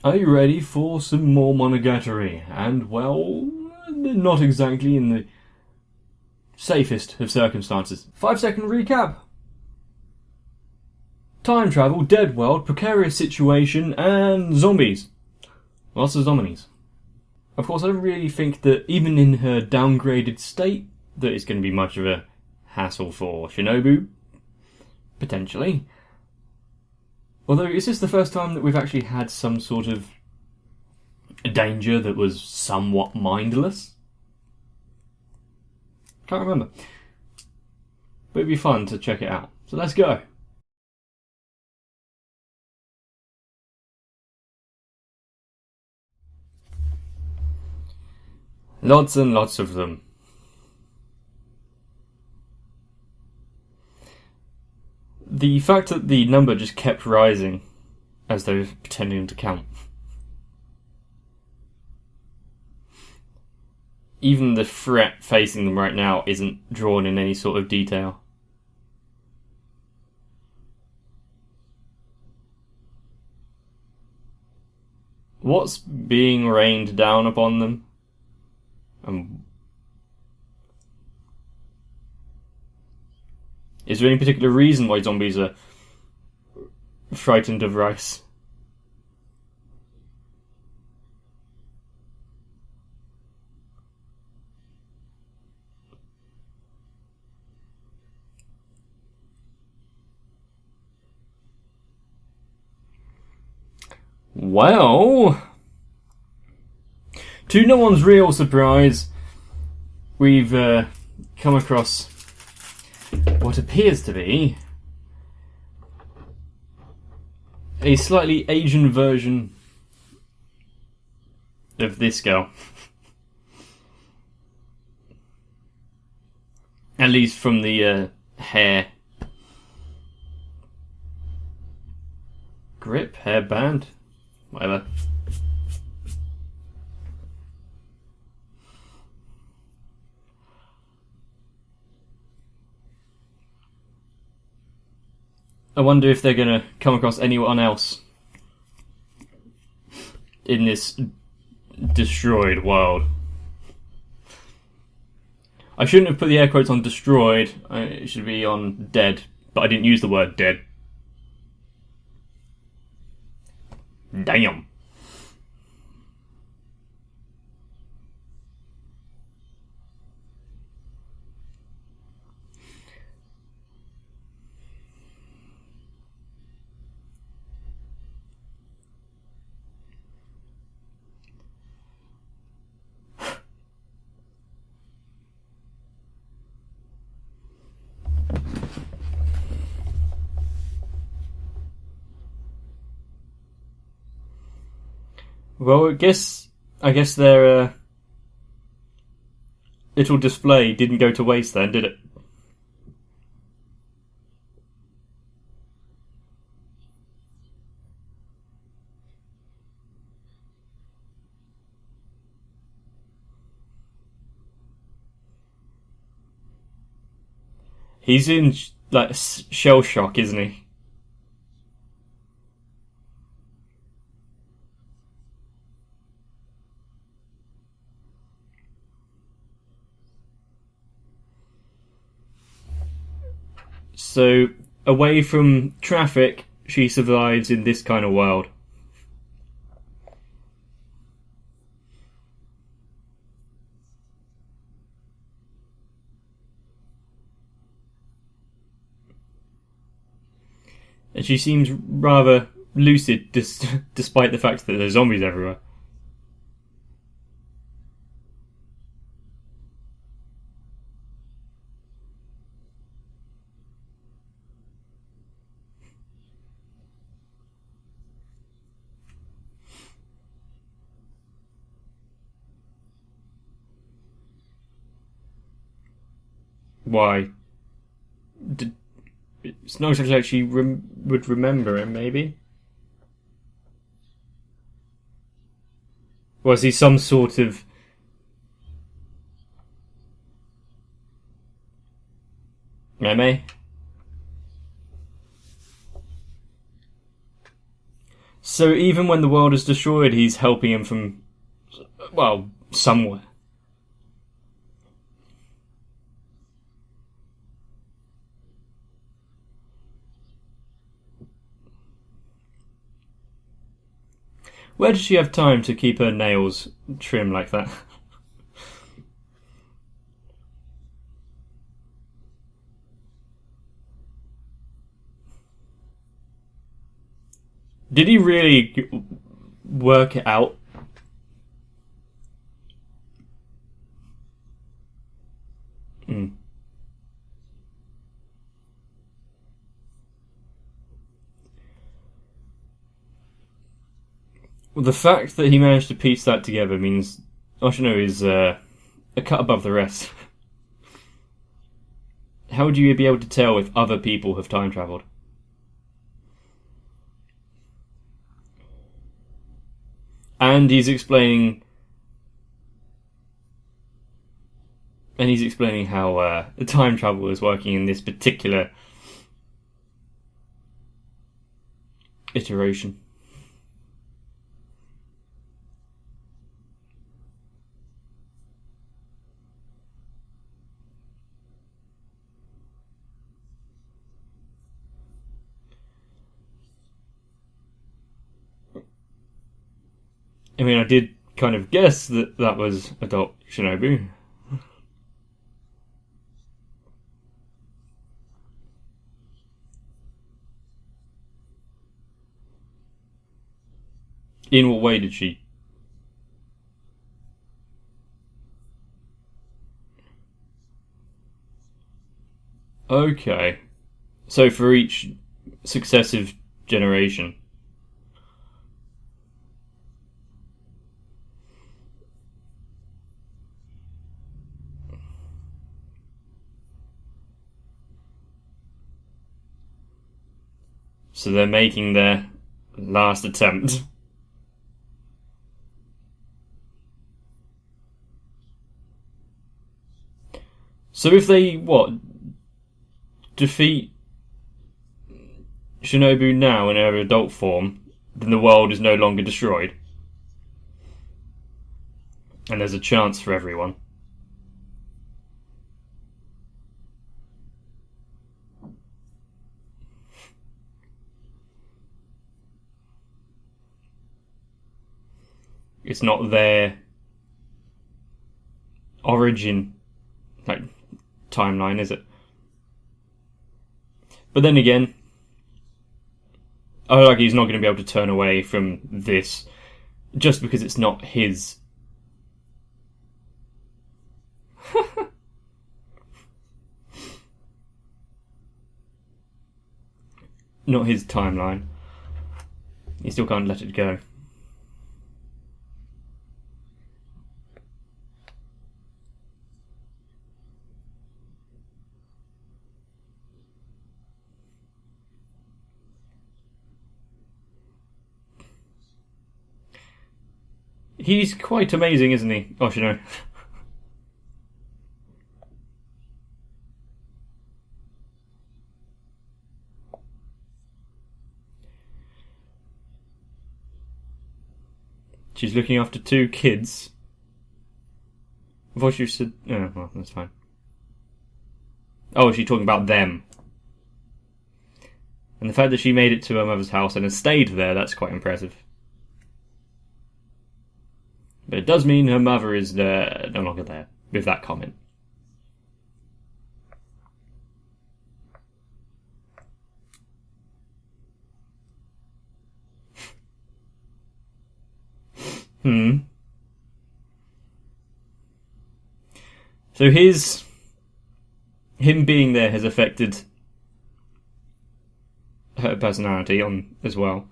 Are you ready for some more Monogatari? And, well, not exactly in the safest of circumstances. 5-second recap. Time travel, dead world, precarious situation, and zombies. Lots of zombies. Of course, I don't really think that, even in her downgraded state, that it's going to be much of a hassle for Shinobu. Potentially. Although, is this the first time that we've actually had some sort of danger that was somewhat mindless? Can't remember. But it'd be fun to check it out. So let's go. Lots and lots of them. The fact that the number just kept rising as they were pretending to count. Even the threat facing them right now isn't drawn in any sort of detail. What's being rained down upon them? Is there any particular reason why zombies are frightened of rice? Well, to no one's real surprise, we've come across what appears to be a slightly Asian version of this girl. At least from the hair grip, hairband, whatever. I wonder if they're going to come across anyone else in this destroyed world. I shouldn't have put the air quotes on destroyed. It should be on dead. But I didn't use the word dead. Damn. Well, I guess their little display didn't go to waste then, did it? He's in like shell shock, isn't he? So, away from traffic, she survives in this kind of world. And she seems rather lucid despite the fact that there's zombies everywhere. Why? It's not exactly like she would remember him, maybe? Was he some sort of... meme? So even when the world is destroyed, he's helping him from, well, somewhere. Where does she have time to keep her nails trim like that? Did he really work it out? Mm. Well, the fact that he managed to piece that together means Oshino is a cut above the rest. How would you be able to tell if other people have time travelled? And he's explaining how the time travel is working in this particular iteration. I mean, I did kind of guess that that was adult Shinobu. In what way did she? Okay. So for each successive generation. So they're making their last attempt. So if they, defeat Shinobu now in her adult form, then the world is no longer destroyed. And there's a chance for everyone. It's not their origin, like, timeline, is it? But then again, Araragi's not going to be able to turn away from this just because it's not his. Not his timeline. He still can't let it go. He's quite amazing, isn't he, Oshino? She's looking after 2 kids. I thought you said... Oh, well, that's fine. Oh, is she talking about them? And the fact that she made it to her mother's house and has stayed there, that's quite impressive. But it does mean her mother is no longer there, with that comment. So him being there has affected her personality on as well.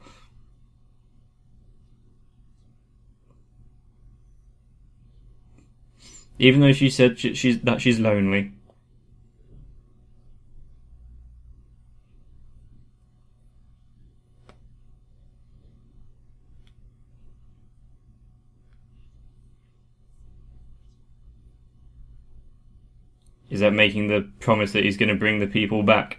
Even though she said she's lonely. Is that making the promise that he's going to bring the people back?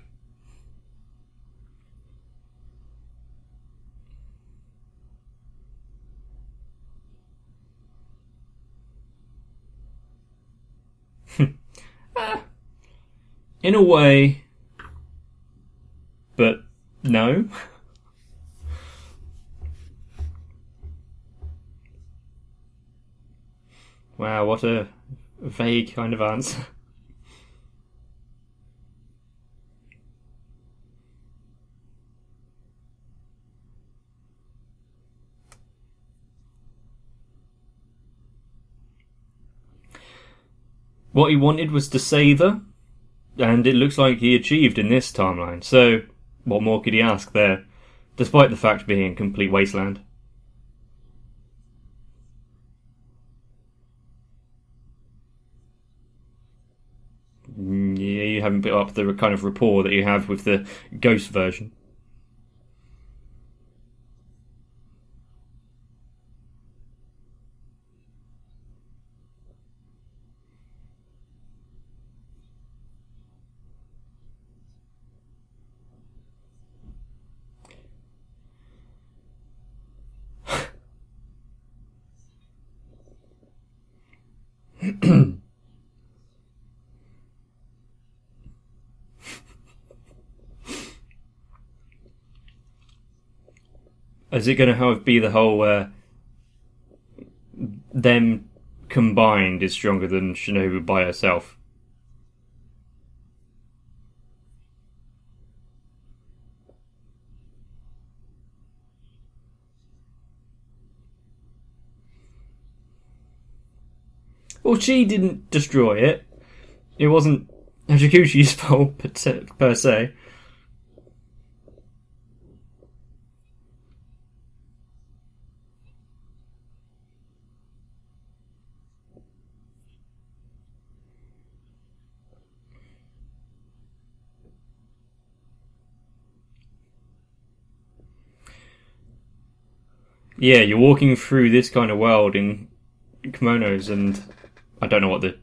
In a way, but no. Wow, what a vague kind of answer. What he wanted was to save her, and it looks like he achieved in this timeline, so what more could he ask there, despite the fact being a complete wasteland? Yeah, you haven't built up the kind of rapport that you have with the ghost version. Is it going to be the whole them combined is stronger than Shinobu by herself? Well, she didn't destroy it. It wasn't Hachikuchi's fault per se. Yeah, you're walking through this kind of world in kimonos, and I don't know what the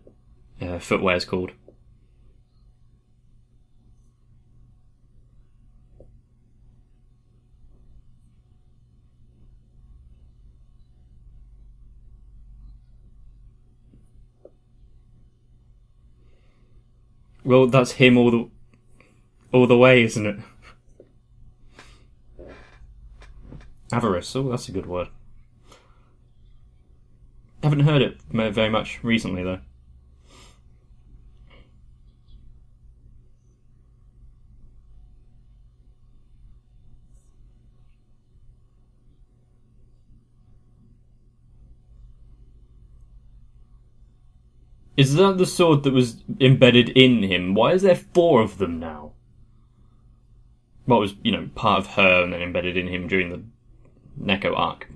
footwear's called. Well, that's him all the way, isn't it? Avarice. Oh, that's a good word. Haven't heard it very much recently, though. Is that the sword that was embedded in him? Why is there 4 of them now? What was, part of her and then embedded in him during the Neko arc?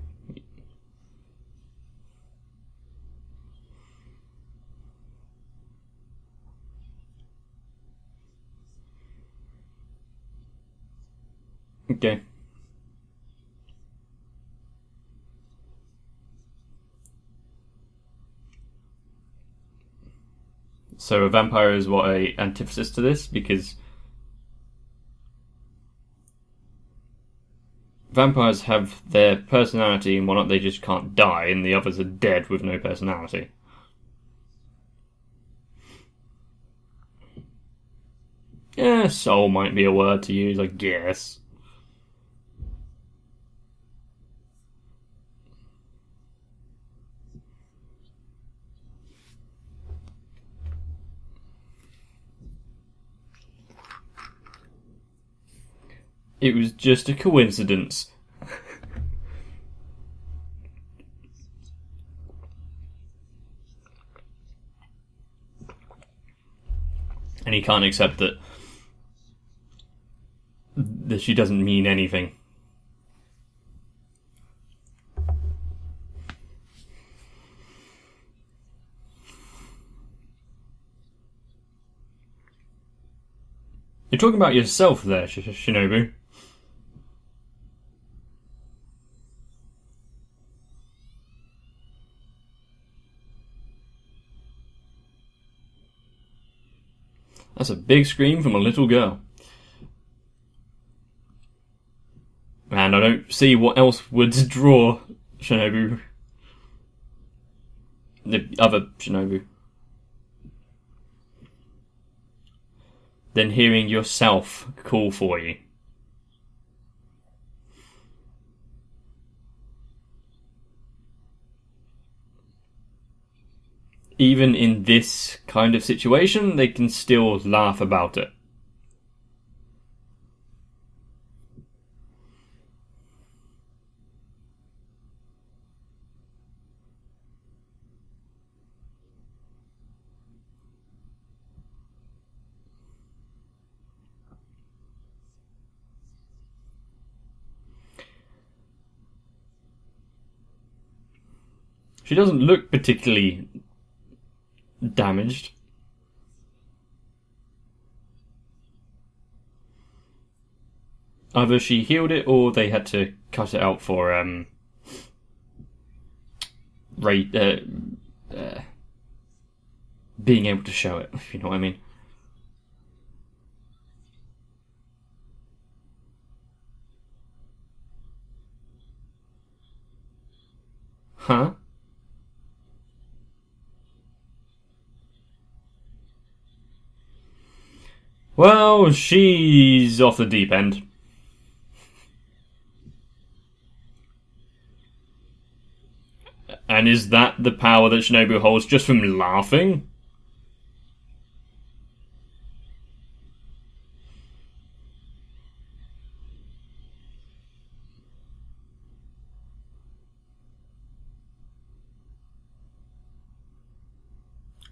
Okay. So a vampire is what, a antithesis to this? Because vampires have their personality and whatnot, they just can't die, and the others are dead with no personality. Yeah, soul might be a word to use, I guess. It was just a coincidence. And he can't accept that she doesn't mean anything. You're talking about yourself there, Shinobu. That's a big scream from a little girl. And I don't see what else would draw Shinobu. The other Shinobu. than hearing yourself call for you. Even in this kind of situation, they can still laugh about it. She doesn't look particularly damaged. Either she healed it or they had to cut it out for being able to show it, if you know what I mean. Huh? Well, she's off the deep end. And is that the power that Shinobu holds just from laughing?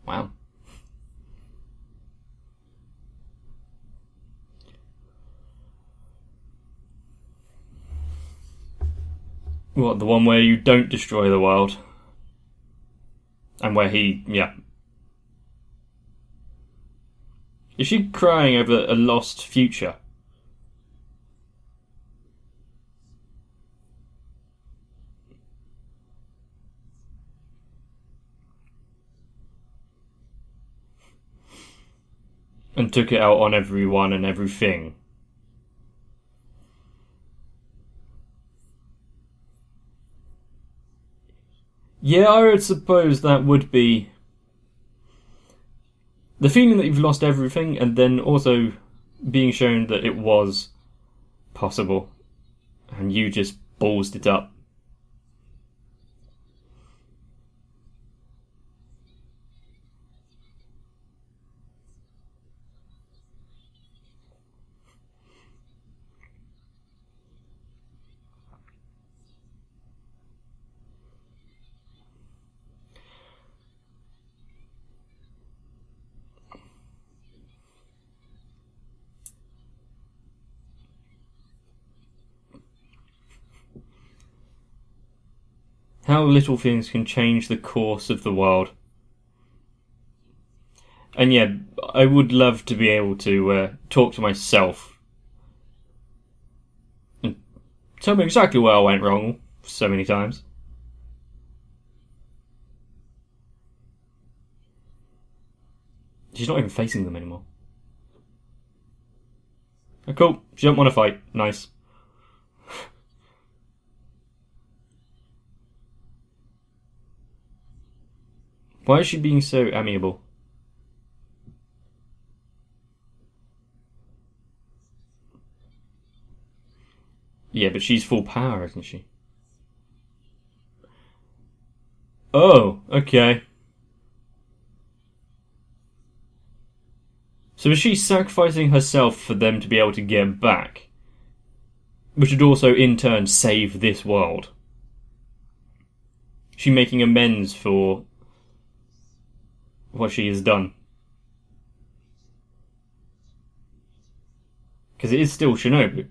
Wow. What, the one where you don't destroy the world? And where he, yeah. Is she crying over a lost future? And took it out on everyone and everything. Yeah, I would suppose that would be the feeling that you've lost everything, and then also being shown that it was possible, and you just ballsed it up. How little things can change the course of the world. And yeah, I would love to be able to talk to myself and tell me exactly where I went wrong so many times. She's not even facing them anymore. Oh, cool, she don't want to fight. Nice. Why is she being so amiable? Yeah, but she's full power, isn't she? Oh, okay. So is she sacrificing herself for them to be able to get back? Which would also, in turn, save this world. She making amends for what she has done. Because it is still Shinobu.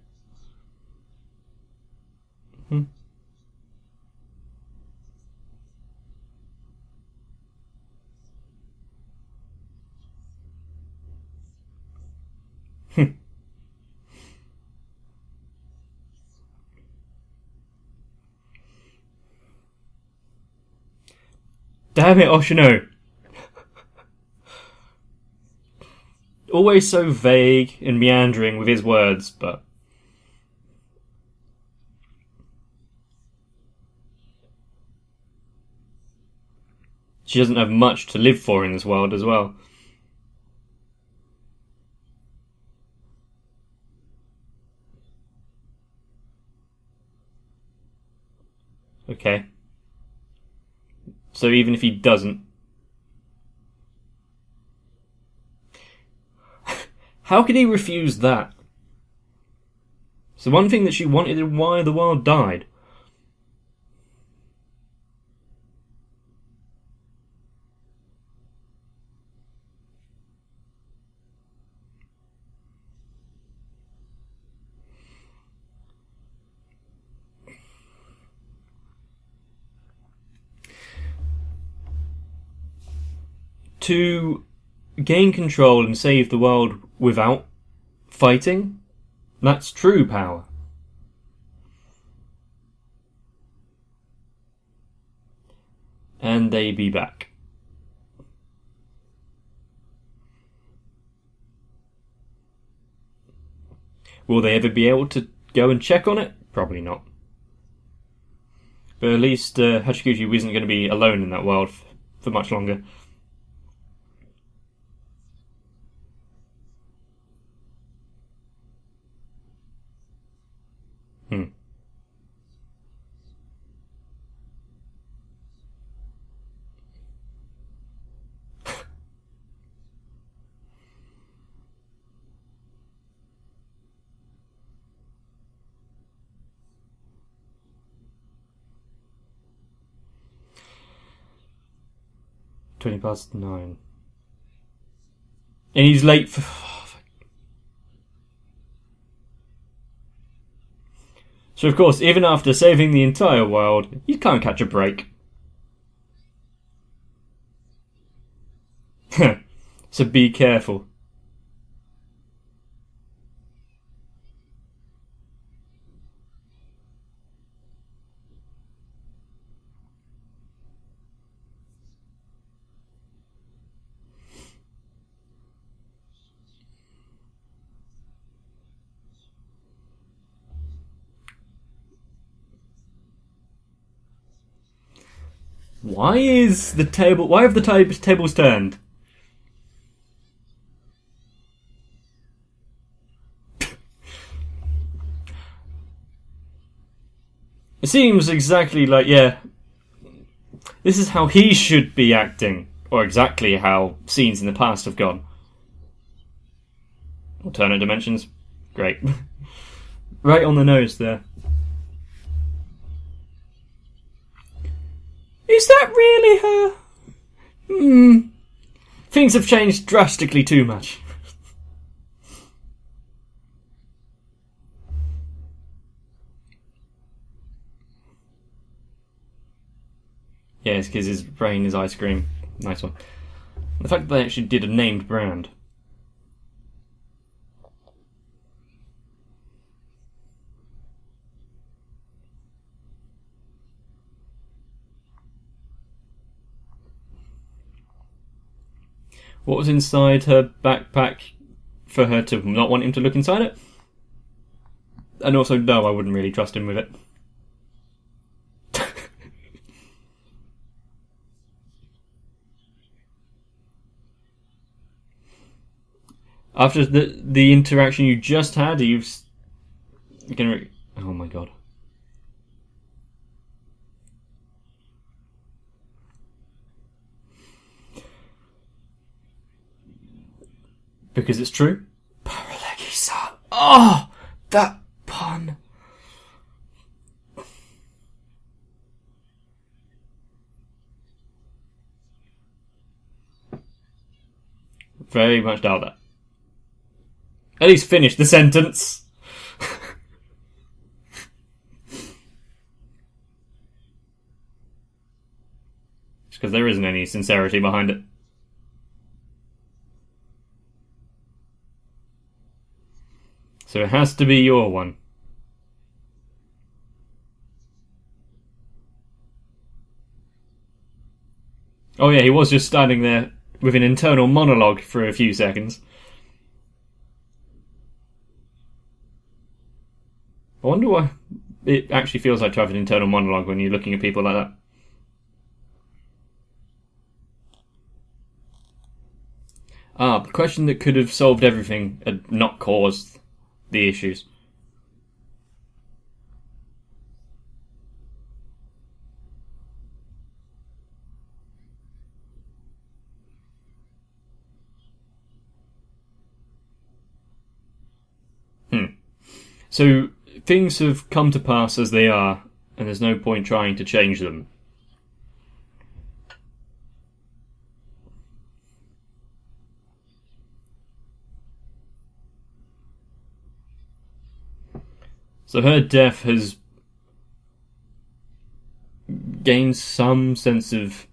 Damn it, Oshino! Always so vague and meandering with his words, but she doesn't have much to live for in this world as well. Okay. So even if he doesn't... How could he refuse that? It's the one thing that she wanted and why the world died. To gain control and save the world without fighting, that's true power. And they be back. Will they ever be able to go and check on it? Probably not. But at least Hachikuji isn't going to be alone in that world for much longer. Hmm. (9:20). And he's late for... So of course, even after saving the entire world, you can't catch a break. So be careful. Why have the tables turned? It seems exactly like, yeah, this is how he should be acting, or exactly how scenes in the past have gone. Alternate dimensions? Great. Right on the nose there. Is that really her? Things have changed drastically too much. Yeah, it's because his brain is ice cream. Nice one. The fact that they actually did a named brand. What was inside her backpack for her to not want him to look inside it? And also, no, I wouldn't really trust him with it. After the interaction you just had, you're gonna... Oh my god. Because it's true. Araragi-san. Oh! That pun. Very much doubt that. At least finish the sentence. Just because there isn't any sincerity behind it. So it has to be your one. Oh yeah, he was just standing there with an internal monologue for a few seconds. I wonder why it actually feels like to have an internal monologue when you're looking at people like that. The question that could have solved everything and not caused the issues. So things have come to pass as they are, and there's no point trying to change them. So her death has gained some sense of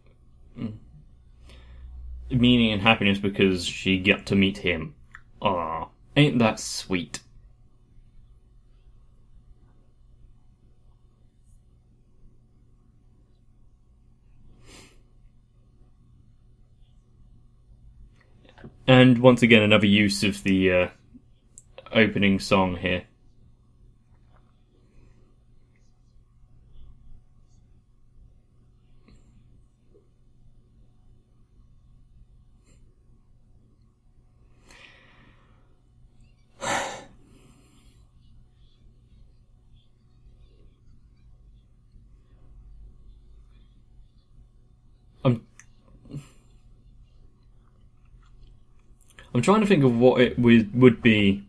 meaning and happiness because she got to meet him. Aw, ain't that sweet? And once again, another use of the opening song here. I'm trying to think of what it would be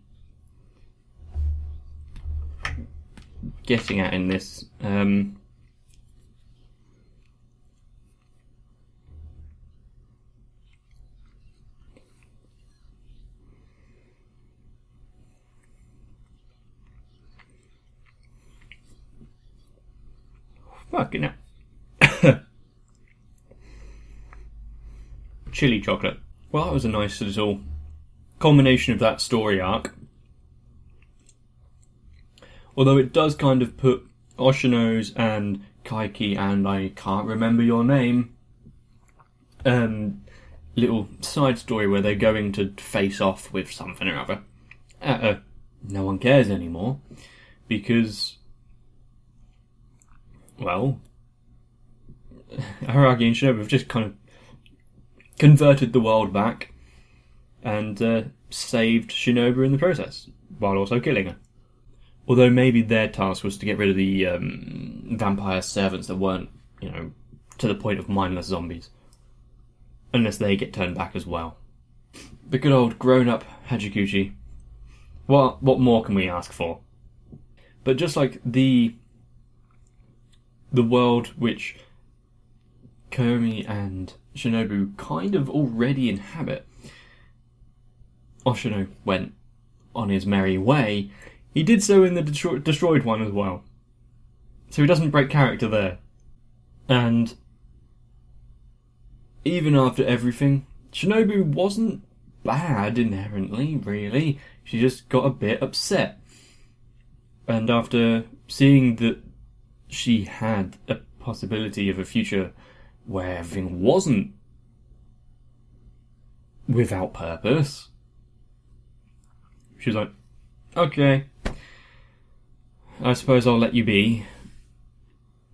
getting at in this. Fucking hell. Chili chocolate. Well, that was a nice little culmination of that story arc. Although it does kind of put Oshino's and Kaiki and I can't remember your name little side story where they're going to face off with something or other. No one cares anymore because, well, Araragi and Shinobu have just kind of converted the world back and saved Shinobu in the process, while also killing her. Although maybe their task was to get rid of the vampire servants that weren't, to the point of mindless zombies. Unless they get turned back as well. The good old grown-up Hachikuchi. What more can we ask for? But just like the world which Komi and Shinobu kind of already inhabit, Oshino went on his merry way. He did so in the destroyed one as well. So he doesn't break character there. And even after everything, Shinobu wasn't bad inherently, really. She just got a bit upset. And after seeing that she had a possibility of a future where everything wasn't without purpose, she was like, okay, I suppose I'll let you be.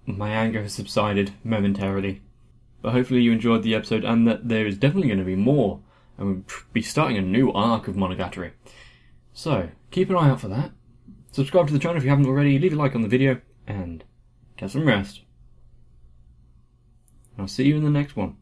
My anger has subsided momentarily. But hopefully you enjoyed the episode and that there is definitely going to be more. And we'll be starting a new arc of Monogatari. So, keep an eye out for that. Subscribe to the channel if you haven't already, leave a like on the video, and get some rest. I'll see you in the next one.